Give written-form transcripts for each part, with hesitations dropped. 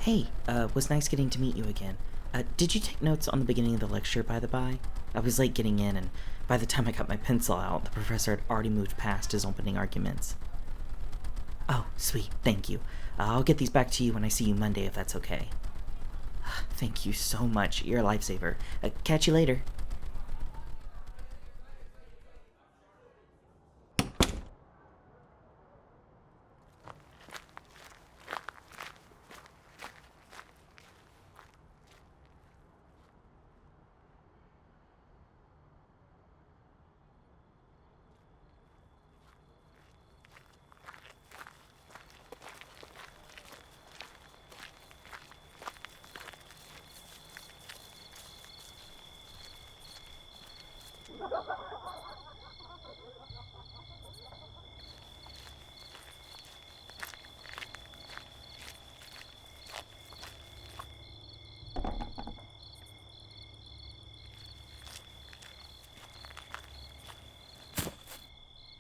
Hey, was nice getting to meet you again. Did you take notes on the beginning of the lecture, by the by? I was late getting in, and by the time I got my pencil out, the professor had already moved past his opening arguments. Oh, sweet, thank you. I'll get these back to you when I see you Monday, if that's okay. Thank you so much. You're a lifesaver. Catch you later.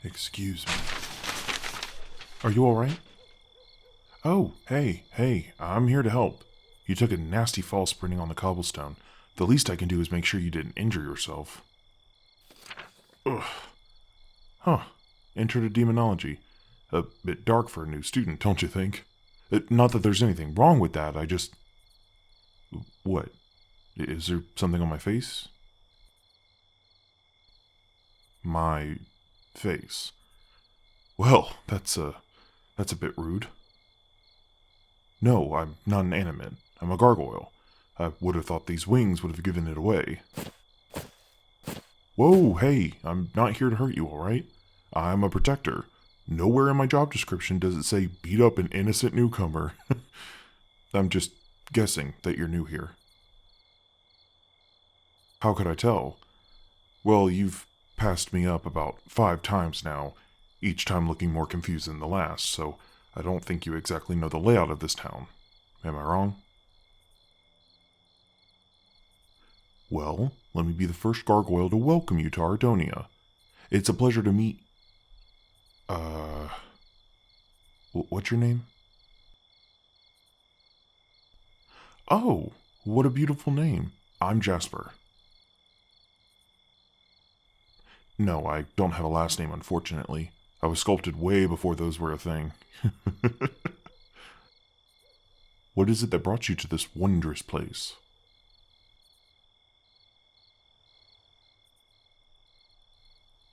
Excuse me. Are you alright? Oh, hey, I'm here to help. You took a nasty fall sprinting on the cobblestone. The least I can do is make sure you didn't injure yourself. Ugh. Huh. Intro to demonology. A bit dark for a new student, don't you think? Not that there's anything wrong with that, I just... What? Is there something on my face? My face. Well, that's a bit rude. No, I'm not an animate. I'm a gargoyle. I would have thought these wings would have given it away. Whoa, hey, I'm not here to hurt you, alright? I'm a protector. Nowhere in my job description does it say beat up an innocent newcomer. I'm just guessing that you're new here. How could I tell? Well, you've passed me up about 5 times now, each time looking more confused than the last, so I don't think you exactly know the layout of this town. Am I wrong? Well, let me be the first gargoyle to welcome you to Ardonia. It's a pleasure to meet... What's your name? Oh, what a beautiful name. I'm Jasper. No, I don't have a last name, unfortunately. I was sculpted way before those were a thing. What is it that brought you to this wondrous place?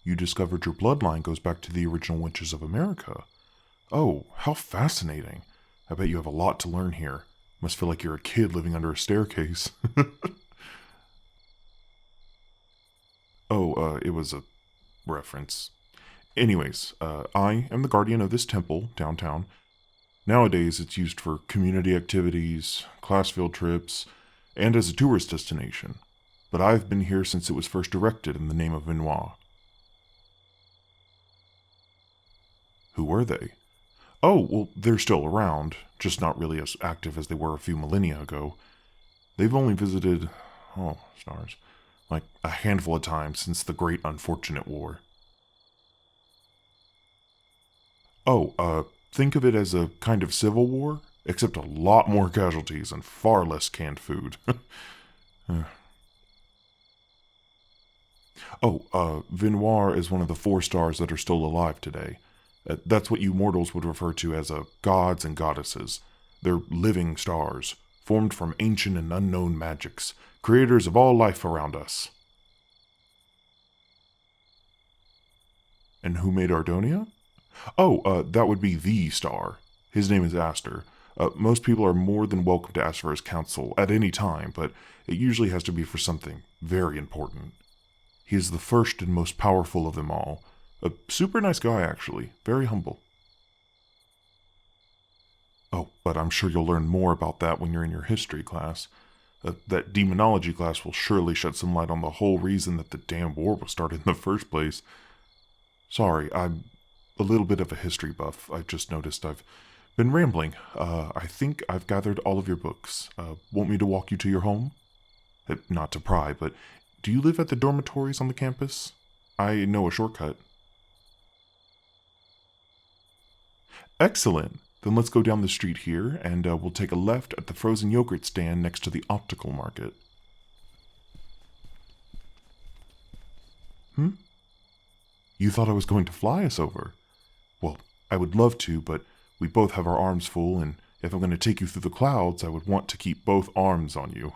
You discovered your bloodline goes back to the original witches of America. Oh, how fascinating. I bet you have a lot to learn here. Must feel like you're a kid living under a staircase. It was a reference. Anyways, I am the guardian of this temple downtown. Nowadays, it's used for community activities, class field trips, and as a tourist destination. But I've been here since it was first erected in the name of Vinois. Who were they? Oh, well, they're still around, just not really as active as they were a few millennia ago. They've only visited, stars, like a handful of times since the Great Unfortunate War. Think of it as a kind of civil war, except a lot more casualties and far less canned food. Vinoir is one of the 4 stars that are still alive today. That's what you mortals would refer to as gods and goddesses. They're living stars, formed from ancient and unknown magics, creators of all life around us. And who made Ardonia? That would be the star. His name is Aster. Most people are more than welcome to ask for his counsel at any time, but it usually has to be for something very important. He is the first and most powerful of them all. A super nice guy, actually. Very humble. Oh, but I'm sure you'll learn more about that when you're in your history class. That demonology class will surely shed some light on the whole reason that the damn war was started in the first place. Sorry, I'm a little bit of a history buff. I just noticed I've been rambling. I think I've gathered all of your books. Want me to walk you to your home? Not to pry, but do you live at the dormitories on the campus? I know a shortcut. Excellent. Then let's go down the street here, and we'll take a left at the frozen yogurt stand next to the optical market. You thought I was going to fly us over? Well, I would love to, but we both have our arms full, and if I'm going to take you through the clouds, I would want to keep both arms on you.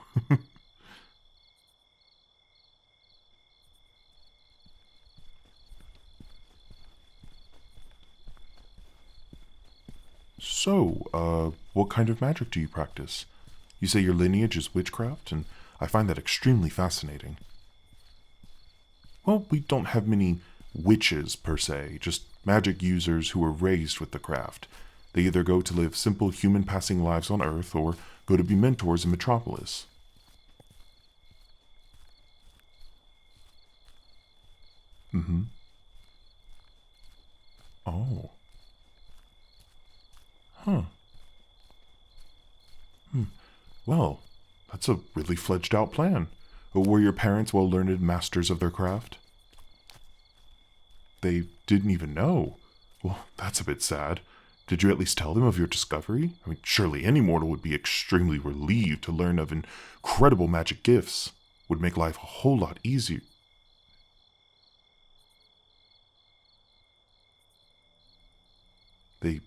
So, what kind of magic do you practice? You say your lineage is witchcraft, and I find that extremely fascinating. Well, we don't have many witches per se, just magic users who were raised with the craft. They either go to live simple human passing lives on Earth or go to be mentors in Metropolis. Oh. Huh. Well, that's a really fledged out plan. Were your parents well learned masters of their craft? They didn't even know. Well, that's a bit sad. Did you at least tell them of your discovery? I mean, surely any mortal would be extremely relieved to learn of incredible magic gifts. Would make life a whole lot easier. They...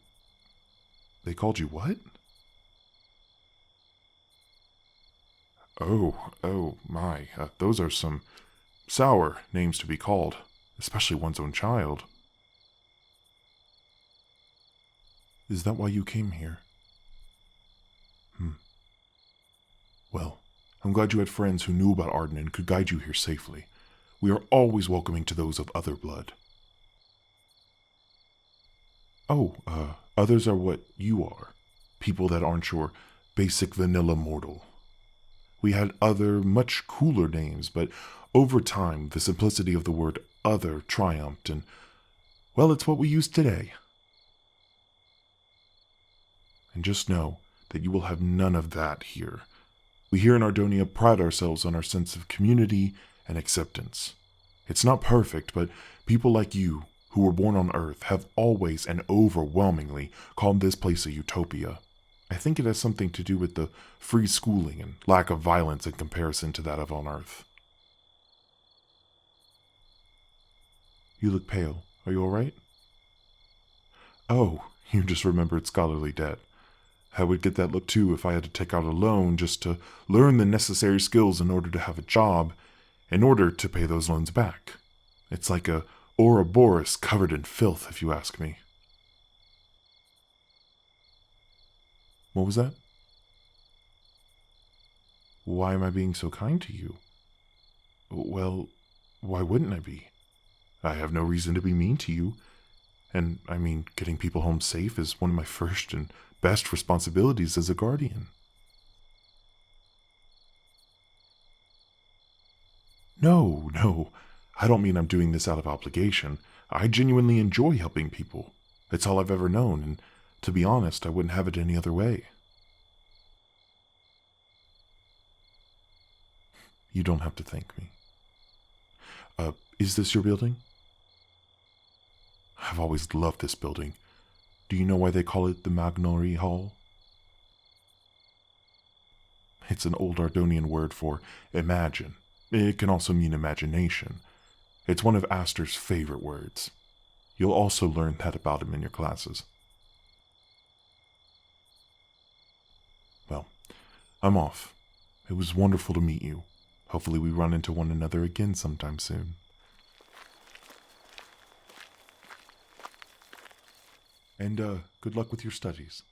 They called you what? Oh my. Those are some sour names to be called, especially one's own child. Is that why you came here? Well, I'm glad you had friends who knew about Arden and could guide you here safely. We are always welcoming to those of other blood. Others are what you are. People that aren't your basic vanilla mortal. We had other, much cooler names, but over time, the simplicity of the word other triumphed, and, well, it's what we use today. And just know that you will have none of that here. We here in Ardonia pride ourselves on our sense of community and acceptance. It's not perfect, but people like you, who were born on Earth, have always and overwhelmingly called this place a utopia. I think it has something to do with the free schooling and lack of violence in comparison to that of on Earth. You look pale. Are you all right? Oh, you just remembered scholarly debt. I would get that look too if I had to take out a loan just to learn the necessary skills in order to have a job, in order to pay those loans back. It's like a Ouroboros covered in filth, if you ask me. What was that? Why am I being so kind to you? Well, why wouldn't I be? I have no reason to be mean to you. And, I mean, getting people home safe is one of my first and best responsibilities as a guardian. No, I don't mean I'm doing this out of obligation. I genuinely enjoy helping people. It's all I've ever known, and to be honest, I wouldn't have it any other way. You don't have to thank me. Is this your building? I've always loved this building. Do you know why they call it the Magnory Hall? It's an old Ardonian word for imagine. It can also mean imagination. It's one of Astor's favorite words. You'll also learn that about him in your classes. Well, I'm off. It was wonderful to meet you. Hopefully we run into one another again sometime soon. And, good luck with your studies.